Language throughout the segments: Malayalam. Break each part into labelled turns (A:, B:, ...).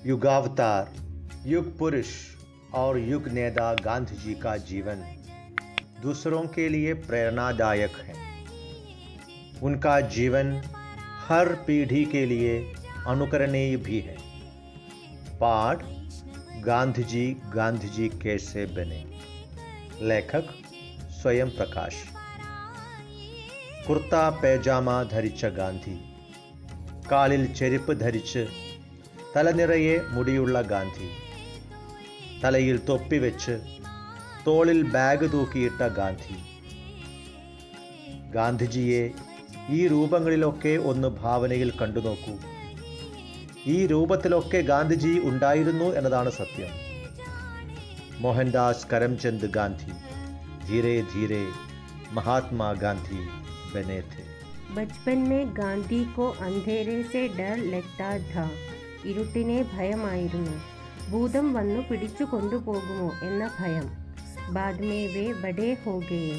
A: युगावतार, युग पुरुष और युग नेता गांधी जी का जीवन दूसरों के लिए प्रेरणादायक है। उनका जीवन हर पीढ़ी के लिए अनुकरणीय भी है। पाठ गांधी जी कैसे बने। लेखक स्वयं प्रकाश। കുർത്ത പേജാമ ധരിച്ച ഗാന്ധി, കാലിൽ ചെരുപ്പ് ധരിച്ച് തലനിറയെ മുടിയുള്ള ഗാന്ധി, തലയിൽ തൊപ്പി വെച്ച് തോളിൽ ബാഗ് തൂക്കിയിട്ട ഗാന്ധി. ഗാന്ധിജിയെ ഈ രൂപങ്ങളിലൊക്കെ ഒന്ന് ഭാവനയിൽ കണ്ടു നോക്കൂ. ഈ രൂപത്തിലൊക്കെ ഗാന്ധിജി ഉണ്ടായിരുന്നു എന്നതാണ് സത്യം. മോഹൻദാസ് കരംചന്ദ് ഗാന്ധി धीरे धीरे महात्मा गांधी बने थे.
B: बचपन में गांधी को अंधेरे से डर लगता था. ഇരുട്ടിനെ ഭയമായിരുന്നു. ഭൂതം വന്നു പിടിച്ചു കൊണ്ടുപോകുമോ എന്ന ഭയം. बाद में वे बड़े हो गए.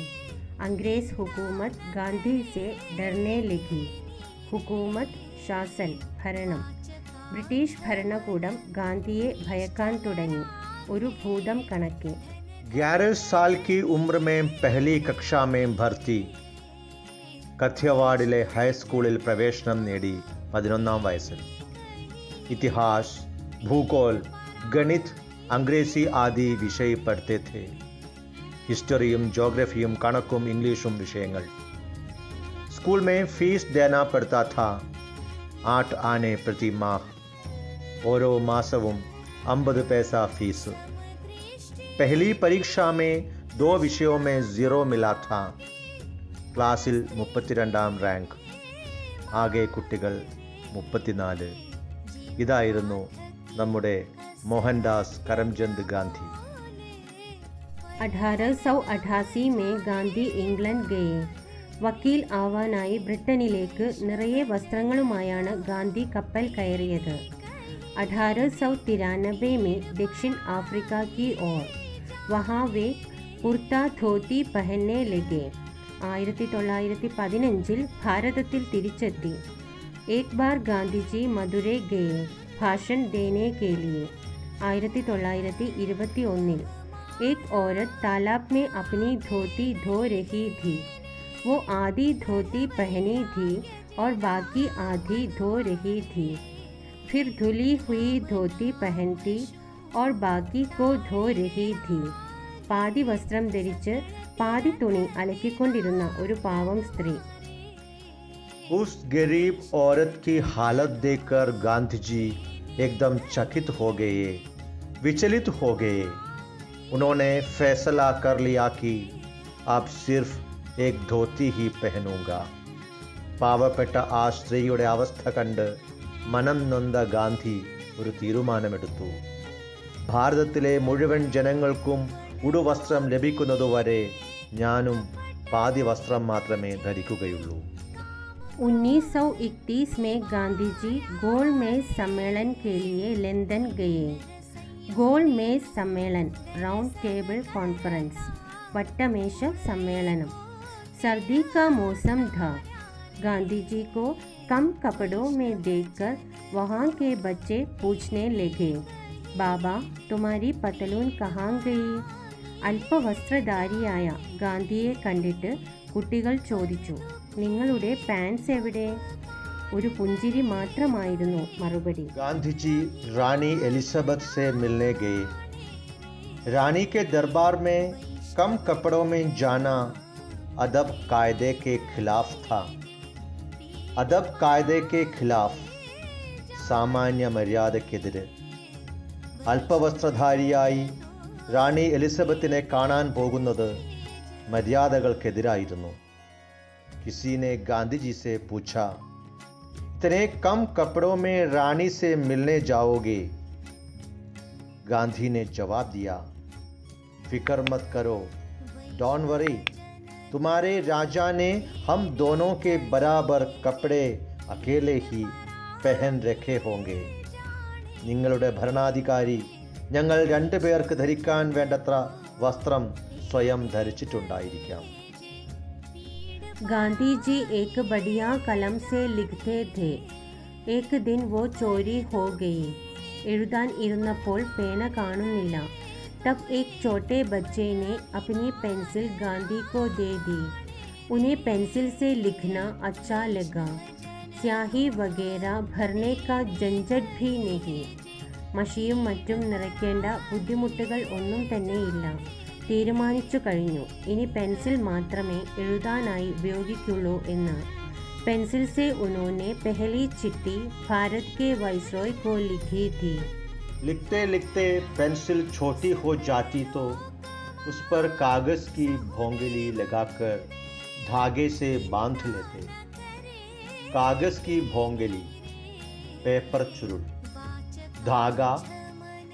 B: अंग्रेज हुकूमत गांधी से डरने लगी. हुकूमत शासन ഭരണം. ബ്രിട്ടീഷ് ഭരണകൂടം ഗാന്ധിയെ ഭയക്കാൻ തുടങ്ങി. ഒരു ഭൂതം കണക്കെ.
A: 11 साल की उम्र में पहली कक्षा में भर्ती. കഥിയവാഡിലെ ഹൈസ്കൂളിൽ പ്രവേശനം നേടി 11ാം വയസ്സിൽ. इतिहास, भूगोल, गणित, अंग्रेजी आदि विषय पढ़ते थे. हिस्ट्रिയും ज्योग्राफिയും കണക്കും ഇംഗ്ലീഷും വിഷയങ്ങൾ. स्कूल में फीस देना पड़ता था. 8 आने प्रति माह. ഓരോ മാസവും 50 पैसा फीस. पहली परीक्षा में 2 विषयों में 0 मिला था. ക്ലാസ്സിൽ 32ാം റാങ്ക്. ആകെ കുട്ടികൾ 34. ഇതായിരുന്നു നമ്മുടെ മോഹൻദാസ് കരംചന്ദ് ഗാന്ധി.
B: 1888 में गांधी इंग्लैंड गए. വക്കീൽ ആവാനായി ബ്രിട്ടനിലേക്ക് നിറയെ വസ്ത്രങ്ങളുമായാണ് ഗാന്ധി കപ്പൽ കയറിയത്. 1893 में दक्षिण अफ्रीका की ओर. वहाँ वे കുർത്ത ധോത്തി പഹന്നെ ലഗെ. 1915 ഭാരതത്തിൽ തിരിച്ചെത്തി. एक बार गांधी जी मदुरै गए भाषण देने के लिए. 1921 एक औरत तालाब में अपनी धोती धो रही थी. वो आधी धोती पहनी थी और बाकी आधी धो रही थी. फिर धुली हुई धोती पहनती और बाकी को धो रही थी. പാതി വസ്ത്രം ധരിച്ച് പാതി തുണി അലക്കിക്കൊണ്ടിരുന്ന ഒരു പാവം സ്ത്രീ.
A: उस गरीब औरत की हालत देखकर गांधी जी एकदम चकित हो गए, विचलित हो गए. उन्होंने फैसला कर लिया कि अब सिर्फ एक धोती ही पहनूंगा. പാവപ്പെട്ട ആ സ്ത്രീയുടെ അവസ്ഥ കണ്ട് മനം നൊന്ത ഗാന്ധി ഒരു തീരുമാനമെടുത്തു. ഭാരതത്തിലെ മുഴുവൻ ജനങ്ങൾക്കും ഉടുവസ്ത്രം ലഭിക്കുന്നതുവരെ ഞാനും പാതി വസ്ത്രം മാത്രമേ ധരിക്കുകയുള്ളൂ.
B: 1931 में गांधी जी गोल मेज सम्मेलन के लिए लंदन गए. गोल मेज सम्मेलन राउंड टेबल कॉन्फ्रेंस, वटमेश सम्मेलनम. सर्दी का मौसम था. गांधी जी को कम कपड़ों में देखकर वहाँ के बच्चे पूछने लगे, बाबा तुम्हारी पतलून कहाँ गई? അല്പവസ്ത്രധാരിയായ ഗാന്ധിയെ കണ്ടിട്ട് കുട്ടികൾ ചോദിച്ചു, നിങ്ങളുടെ പാൻസ് എവിടെ? ഒരു പുഞ്ചിരി മാത്രമായിരുന്നു മറുപടി.
A: ഗാന്ധിജി റാണി एलिजाबेथ से मिलने गए. रानी के दरबार में कम कपड़ों में जाना अदब कायदे के खिलाफ था. अदब कायदे के खिलाफ, സാമാന്യ മര്യാദക്കെതിരെ. അല്പവസ്ത്രധാരിയായി റാണി എലിസബത്തിനെ കാണാൻ പോകുന്നത് മര്യാദകൾക്കെതിരായിരുന്നു. किसी ने गांधी जी से पूछा, इतने कम कपड़ों में रानी से मिलने जाओगे? गांधी ने जवाब दिया, फिक्र मत करो, डोंट वरी. तुम्हारे राजा ने हम दोनों के बराबर कपड़े अकेले ही पहन रखे होंगे. നിങ്ങളുടെ ഭരണാധികാരി ഞങ്ങൾ 2 പേർക്ക് ധരിക്കാൻ വേണ്ടത്ര വസ്ത്രം സ്വയം ധരിച്ചിട്ടുണ്ടായിരിക്കാം.
B: गांधी जी एक बढ़िया कलम से लिखते थे. एक दिन वो चोरी हो गई. എഴുതാൻ ഇരുന്നപ്പോൾ പേന കാണുന്നില്ല. तब एक छोटे बच्चे ने अपनी पेंसिल गांधी को दे दी. उन्हें पेंसिल से लिखना अच्छा लगा. स्याही वगैरह भरने का झंझट भी नहीं. മഷിയും മറ്റും നിറയ്ക്കേണ്ട ബുദ്ധിമുട്ടുകൾ ഒന്നും തന്നെയില്ല. തീരുമാനിച്ചു കഴിഞ്ഞു, ഇനി പെൻസിൽ മാത്രമേ എഴുതാനായി ഉപയോഗിക്കുള്ളൂ എന്ന്. पेंसिल से उन्होंने पहली चिट्ठी भारत के वाइसरॉय को लिखी थी.
A: लिखते लिखते पेंसिल छोटी हो जाती तो उस पर कागज़ की भोंगली लगाकर धागे से बांध लेते. कागज़ की भोंगली, पेपर चुरुड़, धागा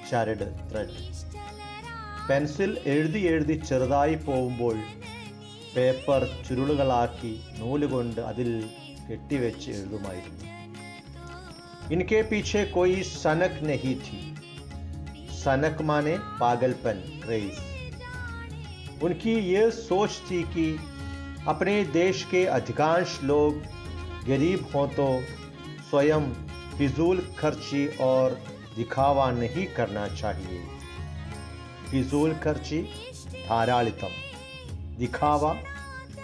A: ചരട് ത്രെഡ്. പെൻസിൽ എഴുതി ചെറുതായി പോകുമ്പോൾ പേപ്പർ ചുരുളുകളാക്കി നൂലുകൊണ്ട് അതിൽ കെട്ടിവെച്ച് എഴുതുമായിരുന്നു. इनके पीछे कोई सनक नहीं थी. सनक माने पागलपन, क्रेज. उनकी ये सोच थी कि अपने देश के अधिकांश लोग गरीब हों तो स्वयं फिजूल खर्ची और दिखावा नहीं करना चाहिए. फिजूल खर्ची ധാരാളിത്തം, ദിഖാവ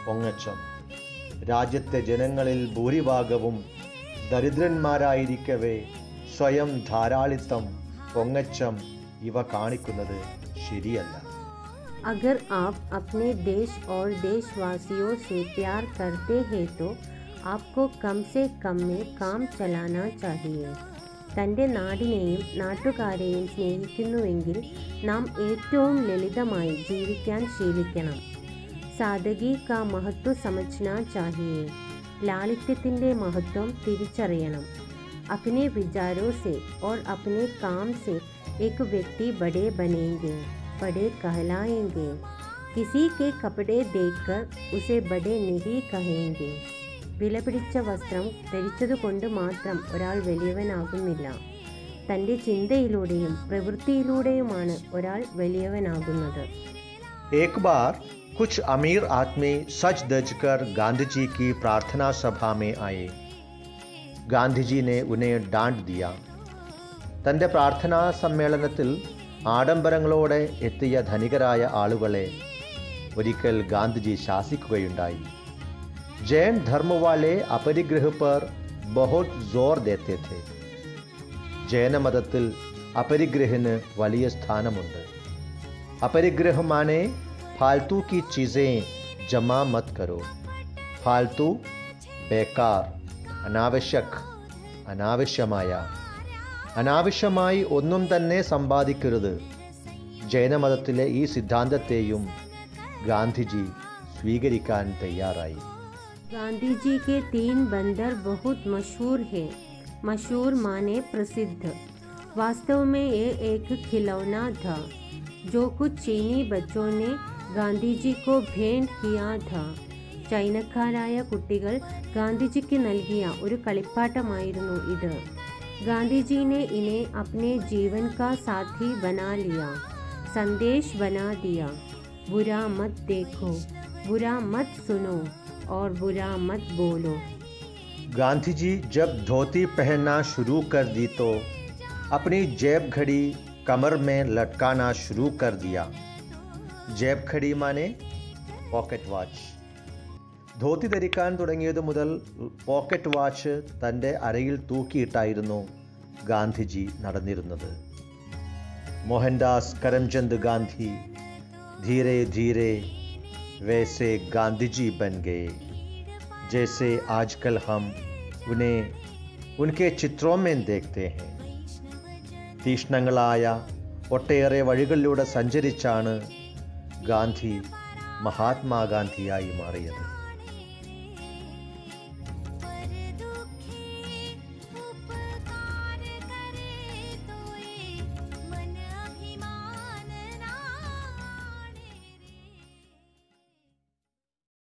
A: പൊങ്ങച്ചം. രാജ്യത്തെ ജനങ്ങളിൽ ഭൂരിഭാഗവും ദരിദ്രന്മാരായിരിക്കവേ സ്വയം ധാരാളിത്തം, പൊങ്ങച്ചം ഇവ കാണിക്കുന്നത് ശരിയല്ല.
B: अगर आप अपने देश और देशवासियों से प्यार करते हैं तो आपको कम से कम में काम चलाना चाहिए. തൻ്റെ നാടിനെയും നാട്ടുകാരെയും സ്നേഹിക്കുന്നുവെങ്കിൽ നാം ഏറ്റവും ലളിതമായി ജീവിക്കാൻ ശീലിക്കണം. സാദഗി കാ महत्व समझना चाहिए. लालित्यത്തിൻ്റെ महत्व തിരിച്ചറിയണം. अपने विचारों से और अपने काम से एक व्यक्ति बड़े बनेंगे, बड़े कहलाएंगे. किसी के कपड़े देखकर उसे बड़े नहीं कहेंगे. വിലപിടിച്ച വസ്ത്രം ധരിച്ചതുകൊണ്ട് മാത്രം ഒരാൾ വലിയവനാകുന്നില്ല. തൻ്റെ ചിന്തയിലൂടെയും പ്രവൃത്തിയിലൂടെയുമാണ് ഒരാൾ വലിയവനാകുന്നത്.
A: एक बार कुछ अमीर आदमी सज धज कर गांधी जी की प्रार्थना सभा में आए. गांधी जी ने उन्हें डांट दिया. തൻ്റെ പ്രാർത്ഥനാ സമ്മേളനത്തിൽ ആഡംബരങ്ങളോടെ എത്തിയ ധനികരായ ആളുകളെ ഒരിക്കൽ ഗാന്ധിജി ശാസിക്കുകയുണ്ടായി. जैन धर्म वाले अपरिग्रह पर बहुत जोर देते थे. ജൈനമതത്തിൽ അപരിഗ്രഹന് വലിയ സ്ഥാനമുണ്ട്. अपरिग्रह माने फालतू की चीज़ें जमा मत करो. फालतू बेकार, अनावश्यक, അനാവശ്യമായി ഒന്നും തന്നെ സമ്പാദിക്കരുത്. ജൈനമതത്തിലെ ഈ സിദ്ധാന്തത്തെയും ഗാന്ധിജി സ്വീകരിക്കാൻ തയ്യാറായി.
B: गांधी जी के 3 बंदर बहुत मशहूर हैं. मशहूर माने प्रसिद्ध. वास्तव में ये एक खिलौना था जो कुछ चीनी बच्चों ने गांधी जी को भेंट किया था. ചൈനക്കാരായ കുട്ടികൾ ഗാന്ധിജിക്ക് നൽകിയ ഒരു കളിപ്പാട്ടമായിരുന്നു ഇത്. गांधी ने इन्हें अपने जीवन का साथी बना लिया. संदेश बना दिया. बुरा मत देखो, बुरा मत सुनो और बुरा मत बोलो.
A: गांधी जी जब धोती पहनना शुरू कर दी तो अपनी जेब घड़ी कमर में लटकाना शुरू कर दिया. जेब घड़ी माने പോക്കറ്റ് വാച്ച്. ധോത്തി ധരിക്കാൻ തുടങ്ങിയത് മുതൽ പോക്കറ്റ് വാച്ച് തൻ്റെ അരയിൽ തൂക്കിയിട്ടായിരുന്നു ഗാന്ധിജി നടന്നിരുന്നത്. മോഹൻദാസ് करमचंद गांधी धीरे धीरे वैसे गांधी जी बन गए जैसे आजकल हम उन्हें उनके चित्रों में देखते हैं. തീഷ്ണങ്ങളായ ഒട്ടേറെ വഴികളിലൂടെ സഞ്ചരിച്ചാണ് ഗാന്ധി മഹാത്മാഗാന്ധിയായി മാറിയത്.